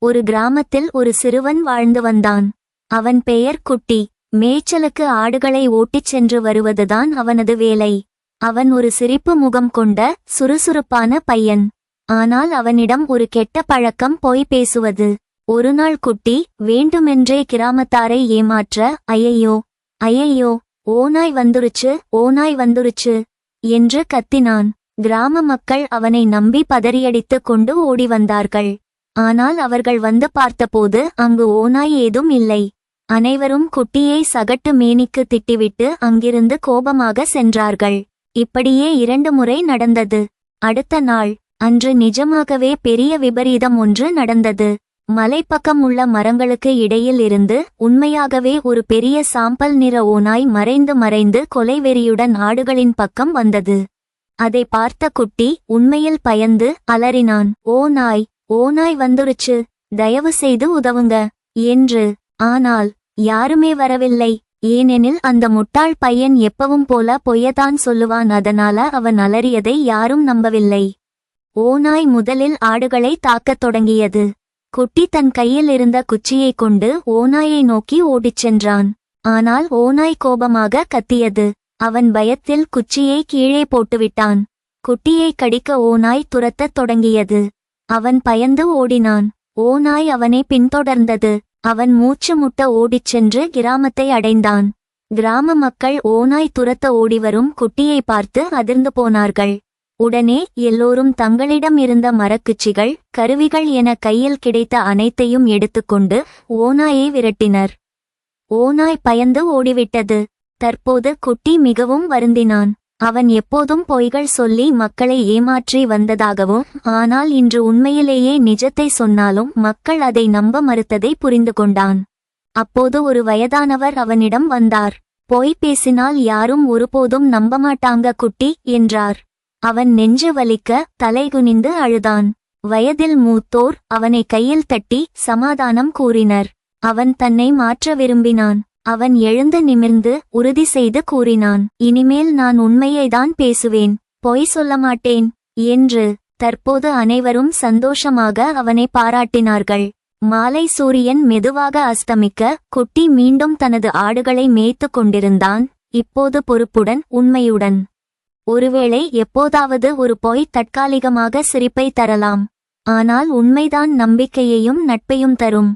ஒரு கிராமத்தில் ஒரு சிறுவன் வாழ்ந்து வந்தான். அவன் பெயர் குட்டி. மேய்ச்சலுக்கு ஆடுகளை ஓட்டிச் சென்று வருவதுதான் அவனது வேலை. அவன் ஒரு சிரிப்பு முகம் கொண்ட சுறுசுறுப்பான பையன். ஆனால் அவனிடம் ஒரு கெட்ட பழக்கம், பொய் பேசுவது. ஒருநாள் குட்டி வேண்டுமென்றே கிராமத்தாரை ஏமாற்ற, ஐயையோ ஐயையோ, ஓநாய் வந்துருச்சு, ஓநாய் வந்துருச்சு என்று கத்தினான். கிராம மக்கள் அவனை நம்பி பதறியடித்து கொண்டு ஓடி வந்தார்கள். ஆனால் அவர்கள் வந்து பார்த்தபோது அங்கு ஓநாய் ஏதும் இல்லை. அனைவரும் குட்டியை சகட்டு மேனிக்கு திட்டிவிட்டு அங்கிருந்து கோபமாக சென்றார்கள். இப்படியே 2 முறை நடந்தது. அடுத்த நாள் அன்று நிஜமாகவே பெரிய விபரீதம் ஒன்று நடந்தது. மலைப்பக்கம் உள்ள மரங்களுக்கு இடையில் இருந்து உண்மையாகவே ஒரு பெரிய சாம்பல் நிற ஓநாய் மறைந்து கொலைவெறியுடன் ஆடுகளின் பக்கம் வந்தது. அதை பார்த்த குட்டி உண்மையில் பயந்து அலறினான். ஓநாய், ஓநாய் வந்துருச்சு, தயவு செய்து உதவுங்க என்று. ஆனால் யாருமே வரவில்லை. ஏனெனில் அந்த முட்டாள் பையன் எப்பவும் போல பொய்யதான் சொல்லுவான். அதனால அவன் அலறியதை யாரும் நம்பவில்லை. ஓநாய் முதலில் ஆடுகளை தாக்கத் தொடங்கியது. குட்டி தன் கையில் இருந்த குச்சியை கொண்டு ஓநாயை நோக்கி ஓடிச் சென்றான். ஆனால் ஓநாய் கோபமாக கத்தியது. அவன் பயத்தில் குச்சியை கீழே போட்டுவிட்டான். குட்டியை கடிக்க ஓநாய் துரத்தத் தொடங்கியது. அவன் பயந்து ஓடினான். ஓநாய் அவனை பின்தொடர்ந்தது. அவன் மூச்சு முட்ட ஓடிச் சென்று கிராமத்தை அடைந்தான். கிராம மக்கள் ஓநாய் துரத்த ஓடிவரும் குட்டியை பார்த்து அதிர்ந்து போனார்கள். உடனே எல்லோரும் தங்களிடம் இருந்த மரக்குச்சிகள், கருவிகள் என கையில் கிடைத்த அனைத்தையும் எடுத்துக்கொண்டு ஓநாயை விரட்டினர். ஓநாய் பயந்து ஓடிவிட்டது. தற்போது குட்டி மிகவும் வருந்தினான். அவன் எப்போதும் பொய்கள் சொல்லி மக்களை ஏமாற்றி வந்ததாகவும், ஆனால் இன்று உண்மையிலேயே நிஜத்தை சொன்னாலும் மக்கள் அதை நம்ப மறுத்ததை புரிந்து கொண்டான். அப்போது ஒரு வயதானவர் அவனிடம் வந்தார். பொய் பேசினால் யாரும் ஒருபோதும் நம்பமாட்டாங்க குட்டி என்றார். அவன் நெஞ்சு வலிக்க தலைகுனிந்து அழுதான். வயதில் மூத்தோர் அவனை கையில் தட்டி சமாதானம் கூறினர். அவன் தன்னை மாற்ற விரும்பினான். அவன் எழுந்து நிமிர்ந்து உறுதி செய்து கூறினான், இனிமேல் நான் உண்மையைதான் பேசுவேன், பொய் சொல்ல மாட்டேன் என்று. தற்போது அனைவரும் சந்தோஷமாக அவனை பாராட்டினார்கள். மாலை சூரியன் மெதுவாக அஸ்தமிக்க குட்டி மீண்டும் தனது ஆடுகளை மேய்த்து கொண்டிருந்தான். இப்போது பொறுப்புடன், உண்மையுடன். ஒருவேளை எப்போதாவது ஒரு பொய் தற்காலிகமாக சிரிப்பை தரலாம். ஆனால் உண்மைதான் நம்பிக்கையையும் நட்பையும் தரும்.